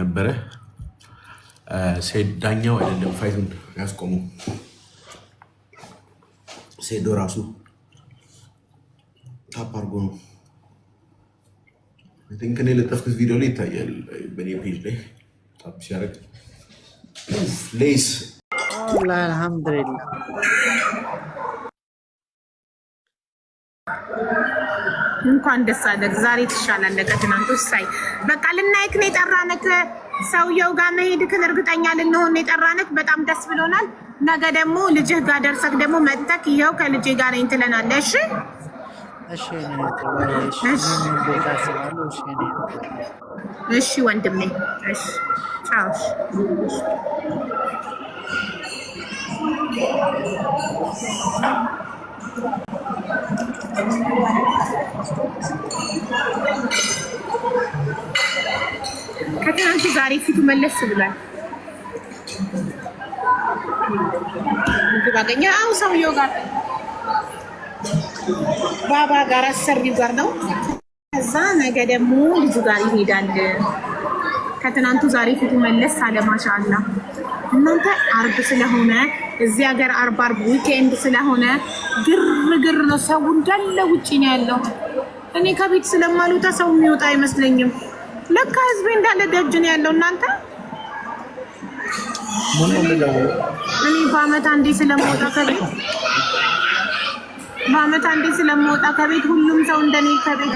ነበረ ሴት ዳኛው አይደለም ፋይቱን ያስቆመው ሴዶ ራሱ ታፕ አድርጎ ነው። ቲንክ እኔ ለጠፍኩት ቪዲዮ ላይ ይታያል በኔ ፔጅ ላይ ታፕ ሲያደርግ ሌስ አልሐምዱሊላህ እንኳን ደስ አለህ። ዛሬ ትሻላለህ ከትናንቱ። ሳይ በቃ ልናይክ ነው የጠራንክ። ሰውየው ጋር መሄድክን እርግጠኛ ልንሆን ነው የጠራንክ። በጣም ደስ ብሎናል። ነገ ደግሞ ልጅህ ጋር ደርሰክ ደግሞ መጥተክ ይኸው ከልጄ ጋር ነኝ ትለናለህ። እሺ እሺ ወንድሜ። እሺ ቻው። ከትናንቱ ዛሬ ፊቱ መለስ ብሏል። ባገኘ ሰውየው ጋር ባባ ጋር አሰሪው ጋር ነው። ከዛ ነገ ደግሞ ልጁ ጋር ይሄዳል። ከትናንቱ ዛሬ ፊቱ መለስ አለ። ማሻአላ እናንተ አርብ ስለሆነ እዚህ ሀገር አርብ ዊኬንድ ስለሆነ ግርግር ነው። ሰው እንዳለ ውጪ ነው ያለው። እኔ ከቤት ስለማልወጣ ሰው የሚወጣ አይመስለኝም። ለካ ህዝቤ እንዳለ ደጅ ነው ያለው። እናንተ እኔ በአመት አንዴ ስለምወጣ ከቤት ሁሉም ሰው እንደኔ ከቤት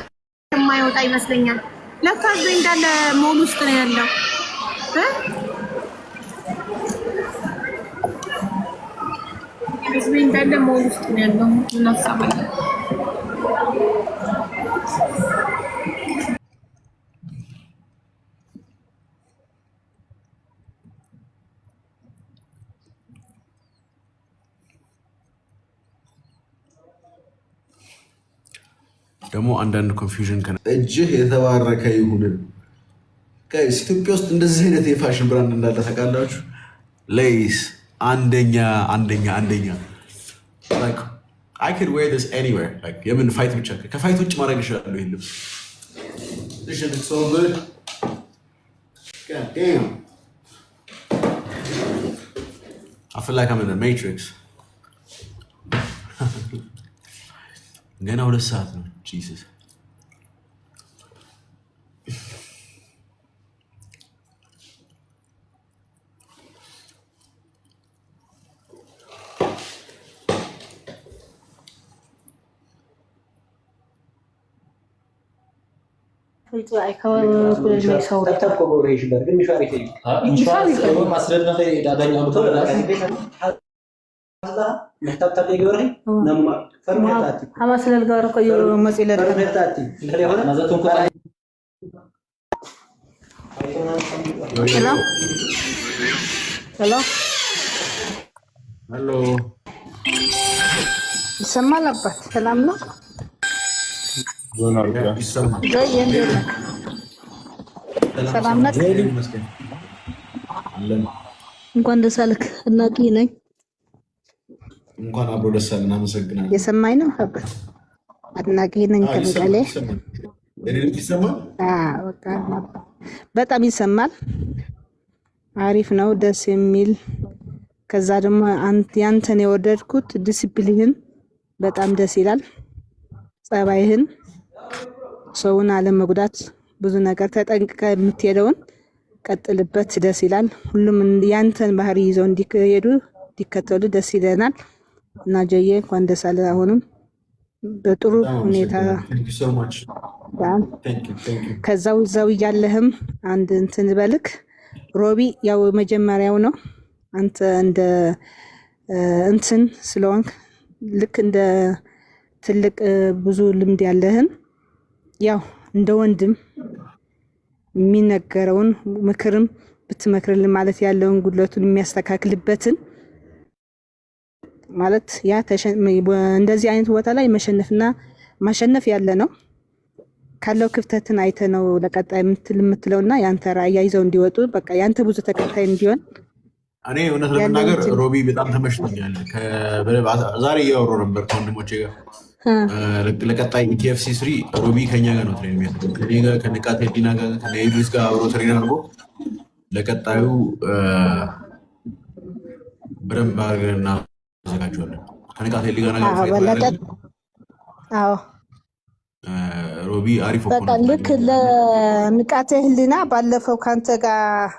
የማይወጣ ይመስለኛል። ለካ ህዝቤ እንዳለ ሞል ውስጥ ነው ያለው። ህዝቤ እንዳለ ሞል ውስጥ ነው ያለው። እናሳባለን ደግሞ አንዳንድ ኮንፊውዥን እጅህ የተባረከ ይሁንን። ኢትዮጵያ ውስጥ እንደዚህ አይነት የፋሽን ብራንድ እንዳለ ታውቃላችሁ? ሌይስ አንደኛ I could wear this anywhere. የምን ፋይት ብቻ ከፋይት ውጭ ማድረግ ይችላሉ። ይሄ ልብስ this shit looks so good. God damn. I feel like I'm in the Matrix. ገና 2 ሰዓት ነው። ጂሰስ ሄሎ ይሰማል? አባት ሰላም ነው? ሰላም ነህ? እንኳን ደስ አለህ። እናቂ ነኝ። እንኳን አብሮ ደስ አለን። አመሰግናለሁ። የሰማኝ ነው አባት። አድናቂ ነኝ ከመቀሌ። በጣም ይሰማል። አሪፍ ነው፣ ደስ የሚል። ከዛ ደግሞ ያንተን የወደድኩት ዲሲፕሊን በጣም ደስ ይላል። ጸባይህን፣ ሰውን አለመጉዳት፣ ብዙ ነገር ተጠንቅቀ የምትሄደውን ቀጥልበት፣ ደስ ይላል። ሁሉም ያንተን ባህሪ ይዘው እንዲከተሉ ደስ ይለናል። እና ጀዬ እንኳን ደስ አለ። አሁንም በጥሩ ሁኔታ ከዛው እያለህም አንድ እንትን በልክ ሮቢ ያው መጀመሪያው ነው። አንተ እንደ እንትን ስለሆንክ ልክ እንደ ትልቅ ብዙ ልምድ ያለህን ያው እንደ ወንድም የሚነገረውን ምክርም ብትመክርልን ማለት ያለውን ጉድለቱን የሚያስተካክልበትን ማለት ያ እንደዚህ አይነት ቦታ ላይ መሸነፍና ማሸነፍ ያለ ነው። ካለው ክፍተትን አይተ ነው ለቀጣይ የምትለውና ያንተ ራዕይ ይዘው እንዲወጡ በቃ ያንተ ብዙ ተከታይ እንዲሆን። እኔ እውነት ለመናገር ሮቢ በጣም ተመችቶኛል። ዛሬ እያወራሁ ነበር ከወንድሞቼ ጋር ለቀጣይ ኢቲኤፍሲ ስሪ ሮቢ ከኛ ጋር ነው ትሬን የሚያደርገው ከኔ ጋር ከንቃተ ህሊና ጋር ከኢድሪስ ጋር አብሮ ትሬን አድርጎ ለቀጣዩ በደንብ አድርገን እናዘጋጀዋለን። ከንቃተ ህሊና ጋር ሮቢ አሪፍ በቃ ልክ ለንቃተ ህሊና ባለፈው ካንተ ጋር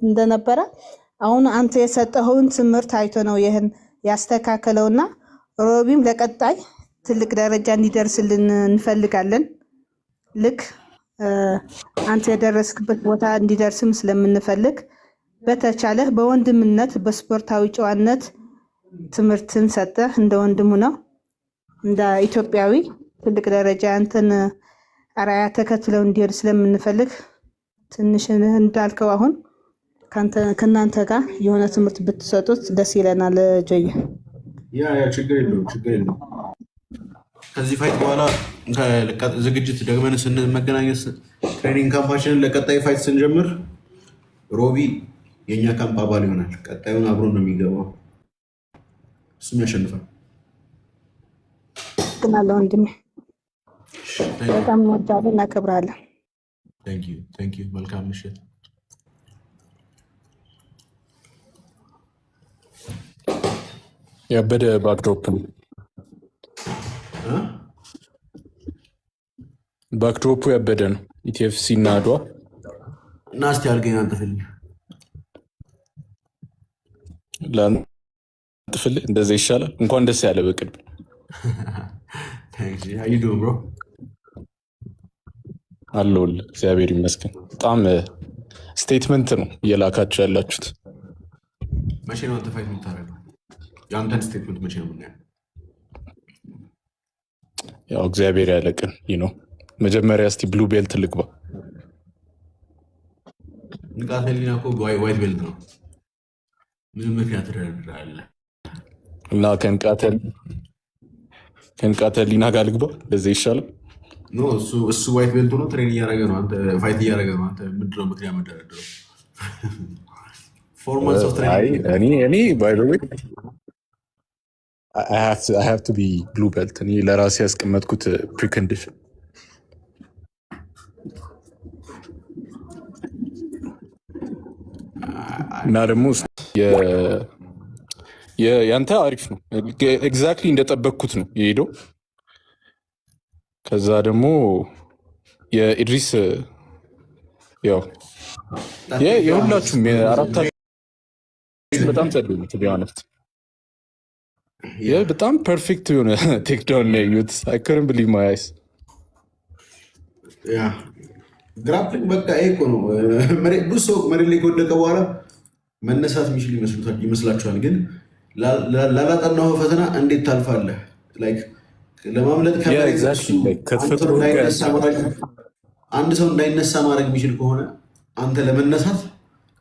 እንደነበረ አሁን አንተ የሰጠኸውን ትምህርት አይቶ ነው ይህን ያስተካከለውና ሮቢም ለቀጣይ ትልቅ ደረጃ እንዲደርስልን እንፈልጋለን። ልክ አንተ የደረስክበት ቦታ እንዲደርስም ስለምንፈልግ በተቻለህ በወንድምነት በስፖርታዊ ጨዋነት ትምህርትን ሰጠህ እንደ ወንድሙ ነው እንደ ኢትዮጵያዊ ትልቅ ደረጃ አንተን አራያ ተከትለው እንዲሄድ ስለምንፈልግ ትንሽ እንዳልከው አሁን ከእናንተ ጋር የሆነ ትምህርት ብትሰጡት ደስ ይለናል። ጆዬ ያ ችግር የለውም። ከዚህ ፋይት በኋላ ዝግጅት ደግመን ስንመገናኘት ትሬኒንግ ካምፓችንን ለቀጣይ ፋይት ስንጀምር ሮቢ የእኛ ካምፕ አባል ይሆናል። ቀጣዩን አብሮ ነው የሚገባው፣ እሱም ያሸንፋል። ግናለ ወንድሜ በጣም እንወዳለን፣ እናከብራለን። መልካም ምሽት። ያበደ ባክድሮፕ ነው። ባክድሮፑ ያበደ ነው። ኢቲኤፍሲ እና አድዋ እና እስቲ አድርገኝ አንጥፍልኝ ለአንጥፍልህ እንደዛ ይሻላል። እንኳን ደስ ያለ በቅድም አለሁልህ። እግዚአብሔር ይመስገን። በጣም ስቴትመንት ነው እየላካችሁ ያላችሁት። መቼ ነው አንተ ፋይት የምታደርገው? የአንተን ስቴትመንት መቼ ነው የምናየው? ያው እግዚአብሔር ያለቅን ነው። መጀመሪያ እስቲ ብሉ ቤልት ልግባ። ንቃተ ህሊና እኮ ዋይት ቤልት ነው። ምንም ምክንያት ትደረድራለህ እና ከንቃተ ህሊና ጋር ልግባ። ለዚ ይሻላል። እሱ ዋይት ቤልት ነው። ትሬን እያደረገ ነው። አንተ ፋይት እያደረገ ነው። አንተ ምንድን ነው ምክንያት መደረድረው? እኔ ባይ ዘ ዌይ I have to be blue belt። እኔ ለራሴ ያስቀመጥኩት ፕሪኮንዲሽን እና ደግሞ ያንተ አሪፍ ነው። ኤግዛክትሊ እንደጠበቅኩት ነው የሄደው። ከዛ ደግሞ የኢድሪስ ያው የሁላችሁም የአራታችሁ በጣም ጸዱ ቢሆነፍት በጣም ፐርፌክት የሆነ ቴክዳውን ነው ያዩት። አይ ካንት ቢሊቭ ማይ አይስ። ግራፕሊንግ በቃ ይሄ እኮ ነው። ብዙ ሰው መሬት ላይ ከወደቀ በኋላ መነሳት የሚችል ይመስላችኋል፣ ግን ላላጠናው ፈተና እንዴት ታልፋለህ? ለማምለጥ አንድ ሰው እንዳይነሳ ማድረግ የሚችል ከሆነ አንተ ለመነሳት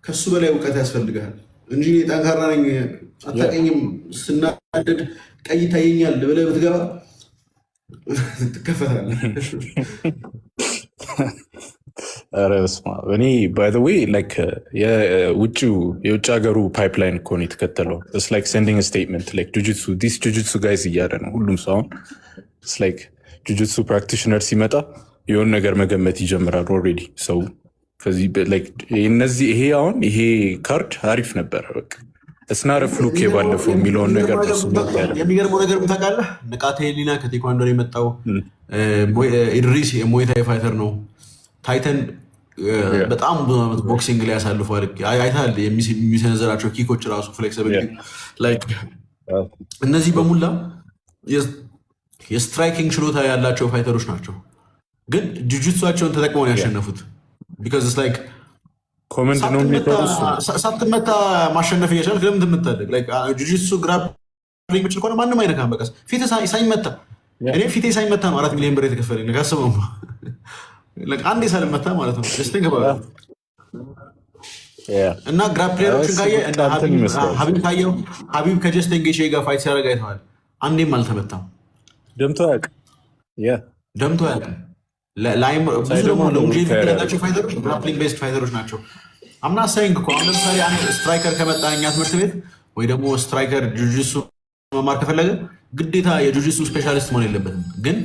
ከሱ በላይ እውቀት ያስፈልግሃል እንጂ ጠንካራ ነኝ አታውቅኝም፣ ስናደድ ቀይ ይታየኛል ብለህ ብትገባ ትከፈታለህ። ኧረ በስመ አብ። እኔ ባይ ዘ ዌይ የውጭ ሀገሩ ፓይፕላይን እኮ ነው የተከተለው። ኢትስ ላይክ ሴንዲንግ ስቴትመንት ላይክ ጁጁትሱ ጋይዝ እያለ ነው ሁሉም ሰው። አሁን ኢትስ ላይክ ጁጁትሱ ፕራክቲሽነር ሲመጣ የሆነ ነገር መገመት ይጀምራል ኦልሬዲ ሰው። እነዚህ ይሄ ካርድ አሪፍ ነበረ። በቃ እስናረ ፍሉክ የባለፈው የሚለውን ነገር የሚገርመው ነገር ታውቃለህ? ንቃተ ህሊና ከቴኳንዶ የመጣው ኢድሪስ የሙዋይታይ ፋይተር ነው። ታይተን በጣም ብዙ ዓመት ቦክሲንግ ላይ ያሳልፏል። አይተሃል? የሚሰነዘራቸው ኪኮች ራሱ ፍሌክሲቢሊቲ። እነዚህ በሙላ የስትራይኪንግ ችሎታ ያላቸው ፋይተሮች ናቸው፣ ግን ጁጁትሷቸውን ተጠቅመው ነው ያሸነፉት። ቢካዝ ላይክ ኮመንድ ነው የሚጠሩ ሳትመታ ማሸነፍ እየቻልክ ለምን ትመታለህ? ጁጁትሱ ግራፕሊንግ ምችል ከሆነ ማንም አይነካም። በቃ ፊት ሳይመታ እኔ ፊቴ ሳይመታ ነው 4 ሚሊዮን ብር የተከፈለኝ። ካስበው አንዴ ሳልመታ ማለት ነው። ደስተኛ እና ግራፕሌሮችን ካየህ እንደ ሀቢብ ካየው ሀቢብ ከጀስተን ጌቼ ጋር ፋይት ሲያደርግ አይተዋል። አንዴም አልተመታም። ደምቶ አያውቅም። ብዙ ደግሞ ሎንጌቪቲ ያላቸው ፋይተሮች ግራፕሊንግ ቤስድ ፋይተሮች ናቸው። አምና ሳይንግ እኮ አሁን ለምሳሌ አንድ ስትራይከር ከመጣ እኛ ትምህርት ቤት ወይ ደግሞ ስትራይከር ጁጁትሱ መማር ከፈለገ ግዴታ የጁጂትሱ ስፔሻሊስት መሆን የለበትም። ግን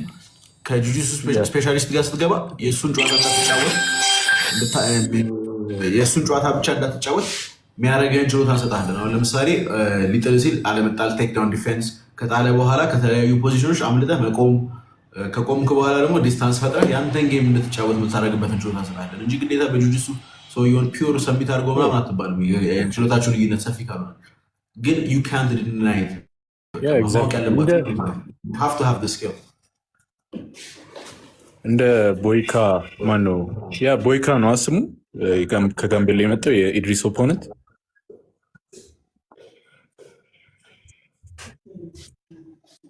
ከጁጂትሱ ስፔሻሊስት ጋር ስትገባ የእሱን ጨዋታ ብቻ እንዳትጫወት የሚያደርገህን ችሎታ እንሰጥሃለን። አሁን ለምሳሌ ሊጥል ሲል አለመጣል፣ ቴክዳውን ዲፌንስ ከጣለ በኋላ ከተለያዩ ፖዚሽኖች አምልጠህ መቆም፣ ከቆምክ በኋላ ደግሞ ዲስታንስ ፈጥረህ ያንተን ጌም እንድትጫወት የምታደርግበትን ችሎታ እንሰጥሃለን እንጂ ግዴታ በጁጂትሱ ሰውየውን ፒውር ሰሚት አድርጎ ምናምን አትባልም። ችሎታችሁ ልዩነት ሰፊ ካልሆነ ግን ዩ ካንት ዲናይ ኢት። ማወቅ ያለባችሁ እንደ ቦይካ ማነው ያ ቦይካ ነው ስሙ ከጋምቤላ የመጣው የኢድሪስ ኦፖነንት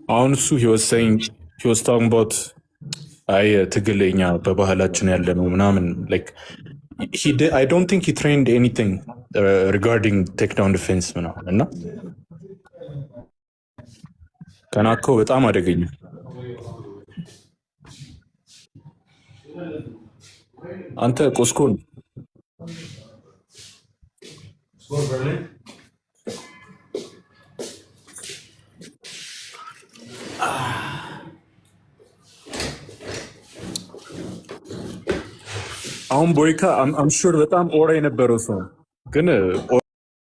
አሁን እሱ ሂወስታን ባት አይ ትግለኛ በባህላችን ያለ ነው ምናምን ላይክ I don't think he trained anything regarding takedown defense ምናምን እና ከናከው በጣም አደገኛ አንተ ቆስኮን አሁን ቦይካ I'm sure በጣም ኦራ የነበረው ሰው ግን